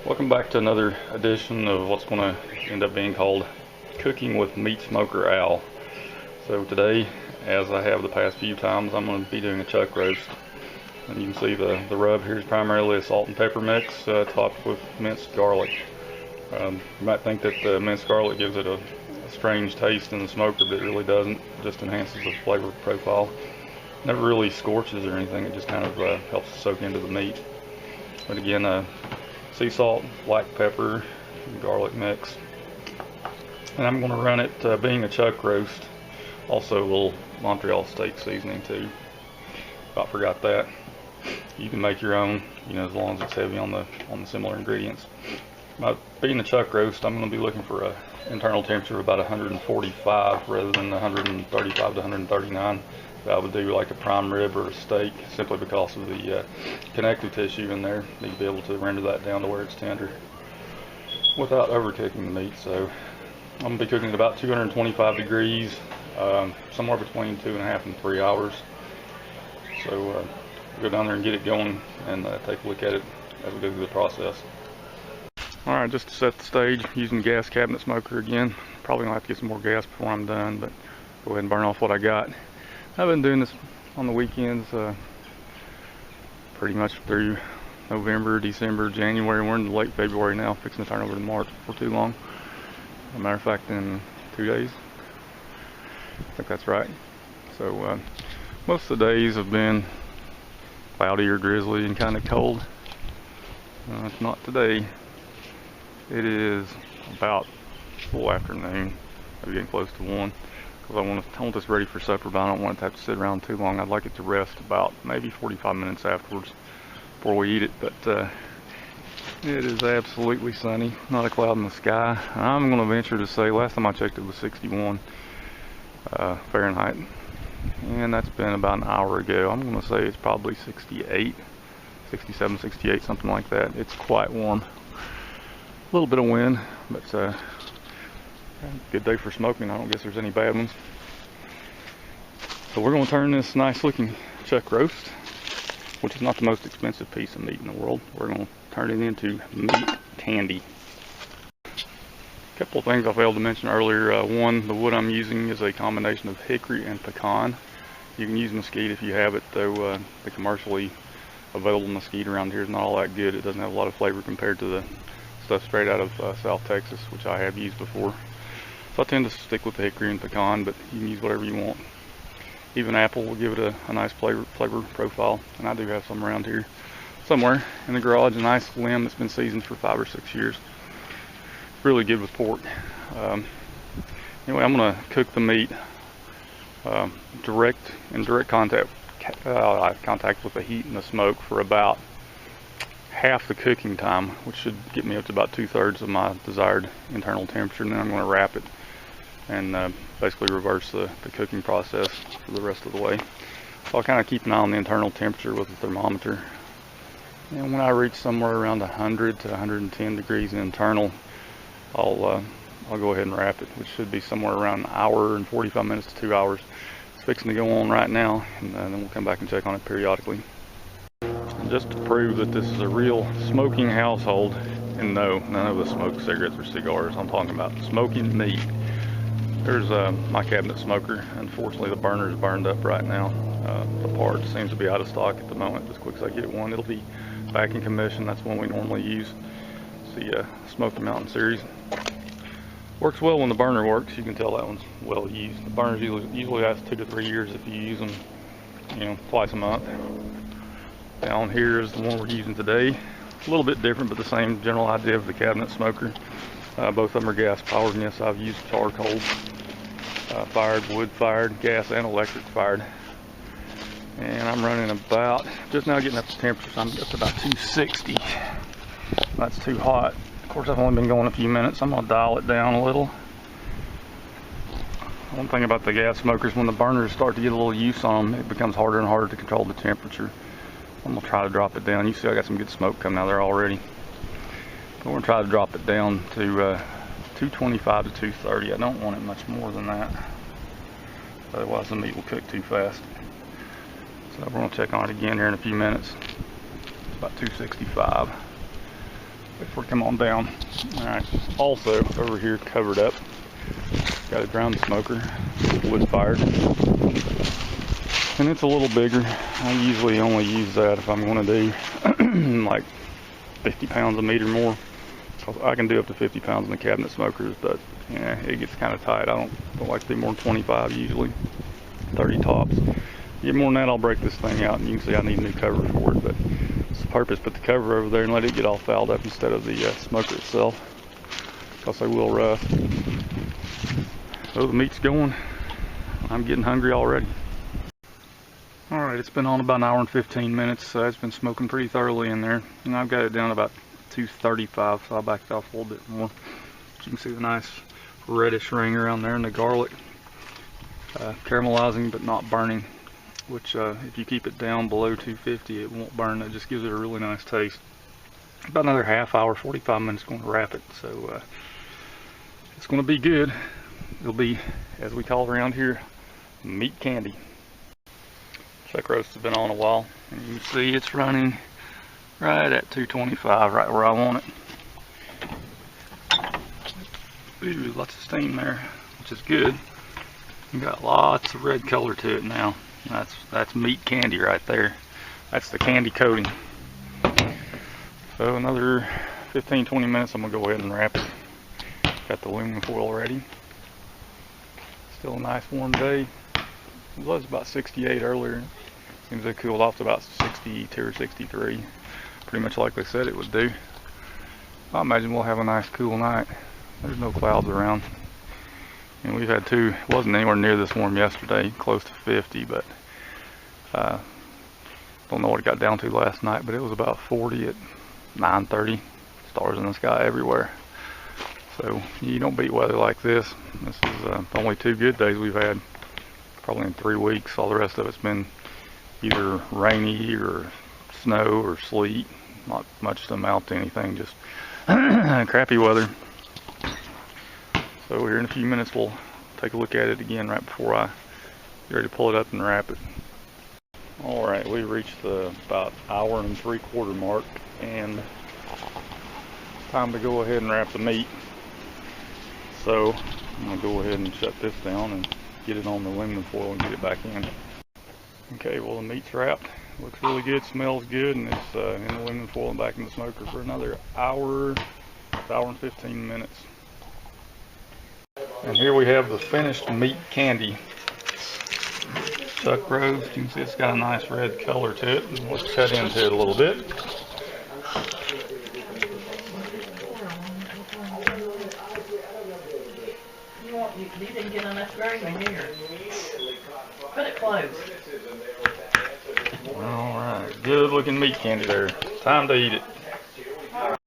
Welcome back to another edition of what's going to end up being called Cooking with Meat Smoker Al. So today, as I have the past few times, I'm going to be doing a chuck roast. And you can see the rub here is primarily a salt and pepper mix topped with minced garlic. You might think that the minced garlic gives it a strange taste in the smoker, but it really doesn't. It just enhances the flavor profile. Never really scorches or anything, it just kind of helps soak into the meat. But again, sea salt, black pepper, garlic mix. And I'm going to run it, being a chuck roast, also a little Montreal steak seasoning too. About forgot that. You can make your own, as long as it's heavy on the similar ingredients. Being a chuck roast, I'm going to be looking for a internal temperature of about 145 rather than 135 to 139. I would do like a prime rib or a steak, simply because of the connective tissue in there. You need to be able to render that down to where it's tender without overcooking the meat. So I'm going to be cooking at about 225 degrees, somewhere between 2.5 and 3 hours. So go down there and get it going and take a look at it as we go through the process. Alright, just to set the stage, using the gas cabinet smoker again. Probably going to have to get some more gas before I'm done, but go ahead and burn off what I got. I've been doing this on the weekends pretty much through November, December, January. We're in late February now, fixing to turn over to March before too long. As a matter of fact, in 2 days. I think that's right. So most of the days have been cloudy or drizzly and kind of cold. It's not today. It is about full afternoon, maybe getting close to 1. Because I want this ready for supper, but I don't want it to have to sit around too long. I'd like it to rest about maybe 45 minutes afterwards before we eat it. But it is absolutely sunny, not a cloud in the sky. I'm going to venture to say, last time I checked it was 61 Fahrenheit, and that's been about an hour ago. I'm going to say it's probably 68, 67, 68, something like that. It's quite warm. A little bit of wind, but good day for smoking. I don't guess there's any bad ones. So we're going to turn this nice looking chuck roast, which is not the most expensive piece of meat in the world, we're going to turn it into meat candy. A couple of things I failed to mention earlier. One, the wood I'm using is a combination of hickory and pecan. You can use mesquite if you have it, though the commercially available mesquite around here is not all that good. It doesn't have a lot of flavor compared to the stuff straight out of South Texas, which I have used before. So I tend to stick with the hickory and pecan, but you can use whatever you want. Even apple will give it a nice flavor profile, and I do have some around here somewhere in the garage. A nice limb that's been seasoned for 5 or 6 years. Really good with pork. Anyway, I'm going to cook the meat in direct contact with the heat and the smoke for about half the cooking time, which should get me up to about 2/3 of my desired internal temperature, and then I'm going to wrap it and basically reverse the cooking process for the rest of the way. So I'll kind of keep an eye on the internal temperature with the thermometer, and when I reach somewhere around 100 to 110 degrees internal, I'll go ahead and wrap it, which should be somewhere around an hour and 45 minutes to 2 hours. It's fixing to go on right now, and then we'll come back and check on it periodically. And just to prove that this is a real smoking household, and no, none of us smoke cigarettes or cigars, I'm talking about smoking meat. There's my cabinet smoker. Unfortunately, the burner is burned up right now. The part seems to be out of stock at the moment. As quick as I get one, it'll be back in commission. That's one we normally use. It's the Smoky Mountain series. Works well when the burner works. You can tell that one's well used. The burners usually last 2 to 3 years if you use them, twice a month. Down here is the one we're using today. A little bit different, but the same general idea of the cabinet smoker. Both of them are gas powered, and yes, I've used charcoal fired, wood fired, gas and electric fired. And I'm running about, just now getting up to temperature, so I'm just about 260. That's too hot. Of course, I've only been going a few minutes. I'm gonna dial it down a little. One thing about the gas smokers, when the burners start to get a little use on them, it becomes harder and harder to control the temperature. I'm gonna try to drop it down. You see I got some good smoke coming out there already. But we're gonna try to drop it down to 225 to 230. I don't want it much more than that. Otherwise the meat will cook too fast. So we're gonna check on it again here in a few minutes. It's about 265. wait for it to come on down. Alright, also over here covered up, got a drum smoker, wood fired. And it's a little bigger. I usually only use that if I'm going to do like 50 pounds of meat or more. I can do up to 50 pounds in the cabinet smokers, but yeah, it gets kind of tight. I don't like to do more than 25 usually, 30 tops. Get more than that, I'll break this thing out, and you can see I need a new cover for it. But it's the purpose, put the cover over there and let it get all fouled up instead of the smoker itself, because they will rust. So the meat's going. I'm getting hungry already. Alright, it's been on about an hour and 15 minutes. It's been smoking pretty thoroughly in there. And I've got it down about 235, so I backed off a little bit more. You can see the nice reddish ring around there and the garlic. Caramelizing but not burning, which if you keep it down below 250, it won't burn. It just gives it a really nice taste. About another half hour, 45 minutes going to wrap it. So it's going to be good. It'll be, as we call it around here, meat candy. Chuck roast has been on a while, and you can see it's running right at 225, right where I want it. Ooh, lots of steam there, which is good. You got lots of red color to it now. That's meat candy right there. That's the candy coating. So another 15-20 minutes, I'm gonna go ahead and wrap it. Got the aluminum foil ready. Still a nice warm day. It was about 68 earlier. Seems they cooled off to about 62 or 63. Pretty much like they said it would do. I imagine we'll have a nice cool night. There's no clouds around. And we've had it wasn't anywhere near this warm yesterday, close to 50, but don't know what it got down to last night, but it was about 40 at 9:30. Stars in the sky everywhere. So you don't beat weather like this. This is only 2 good days we've had, probably in 3 weeks. All the rest of it's been either rainy or snow or sleet. Not much to amount to anything, just crappy weather. So here in a few minutes we'll take a look at it again right before I get ready to pull it up and wrap it. Alright, we reached the about hour and 3/4 mark, and it's time to go ahead and wrap the meat. So I'm going to go ahead and shut this down and get it on the aluminum foil and get it back in. Okay, well the meat's wrapped. Looks really good, smells good, and it's in the aluminum foil and back in the smoker for another hour and 15 minutes. And here we have the finished meat candy. Chuck roast, you can see it's got a nice red color to it. And let's cut into it a little bit. You didn't get enough gravy here. Put it close. Alright, good looking meat candy there. Time to eat it.